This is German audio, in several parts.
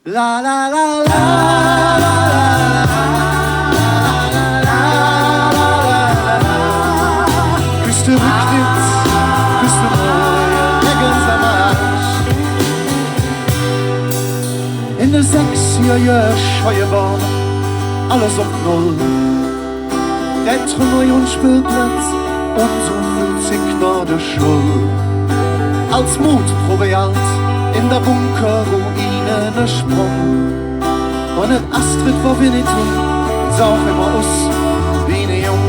La la la la. Küste Rückwitz, Küste Reue, Leckens am Arsch. In der 6er Scheuebahn, alles auf Null. Der Trümmer-Spielplatz und so fühlt sich nach der Schuld. Als Mutprobe in der Bunkerruine ne Sprung. Und et Astrid war Winnetou, sah auch immer aus wie ne Jung.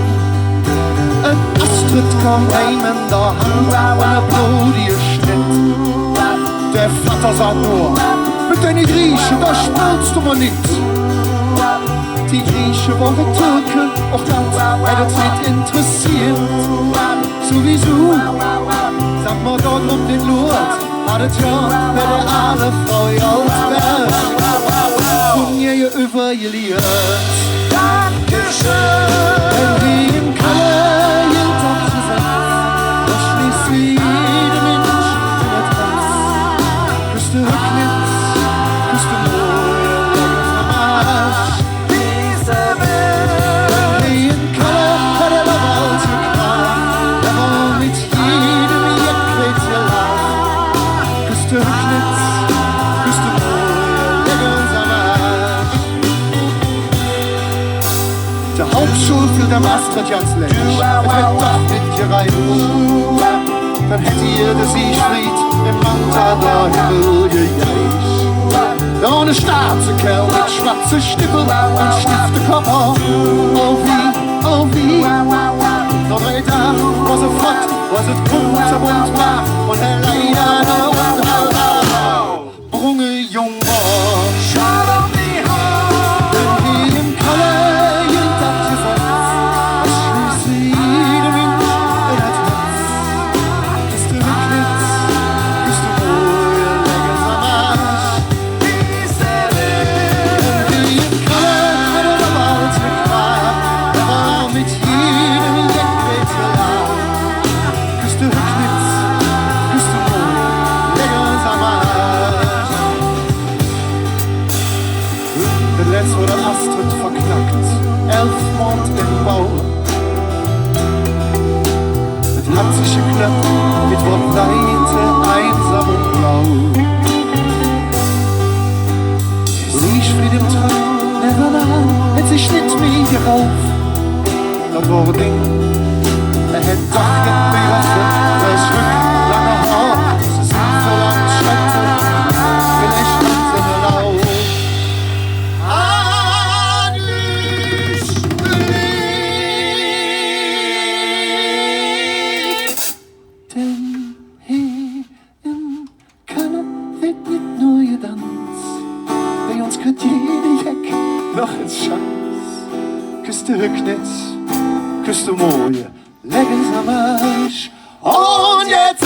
Et Astrid kam heim in der Hand und er blutige Schnitt. Der Vater sagt nur, mit deinen Griechen, da spielst du mal nicht. Die Griechen waren Türken, auch das hätte es nicht interessiert. Sowieso, sag mal dort um den Lurt, hattet ja bei der alle Frau alt wird. Und ihr übergeliert. Dankeschön. Wenn die im Keller jeden Tag zusammen, da schließt wie jeder Mensch in der Tanz. Küste Rückwitz, Küste Reue, Leckens am Arsch. Diese Welt. Wenn die im Keller hat der Wald gekracht, er war mit jedem Jeckret gelacht. Küste Rückwitz, Küste Reue, Leckens am Arsch. Der Hauptschul für der Astrid ganz längst. Es wird doch mit gereicht. Dann hätte ihr der Siegfried im Manta der Himmel gejagt. Da ohne Staatskerl mit schwarzen Stiefel und Stiftekoffer. Oh wie. Noch 3 Tage was er flott, was es kunterbunt war. Und er leider noch Brunge jung war. Schau auf die Haare. Wenn die im Keller jeden Tag gesetzt, das schließt jeder Mensch in der Tanz. Küste Rückwitz, Küste Reue, Leckens am Arsch. Diese Welt. Wenn die im Keller hat der Wald gekracht, er war mit jedem Jeckret gelacht. Küste Rückwitz, Küste Reue, Leckens am Arsch. Der letzte wurde Astrid verknackt, 11 Mord im Bau. Es hat sich geklappt, mit Wort Weite, einsam und blau. Siegfried im Traum, er war nah, hätt sich nicht mehr gerauft. Das war ein Ding, er hätt doch nicht mehr offen, das Rücken, lange Haar, sie sind so lang Schritte, vielleicht nicht in der Lauf. Denn hier im Keller wird nicht nur gedanzt, bei uns kriegt jede Jeck noch ins Schanz. Küste Rücknitz, Küste Moje, Leckens am Arsch. Und jetzt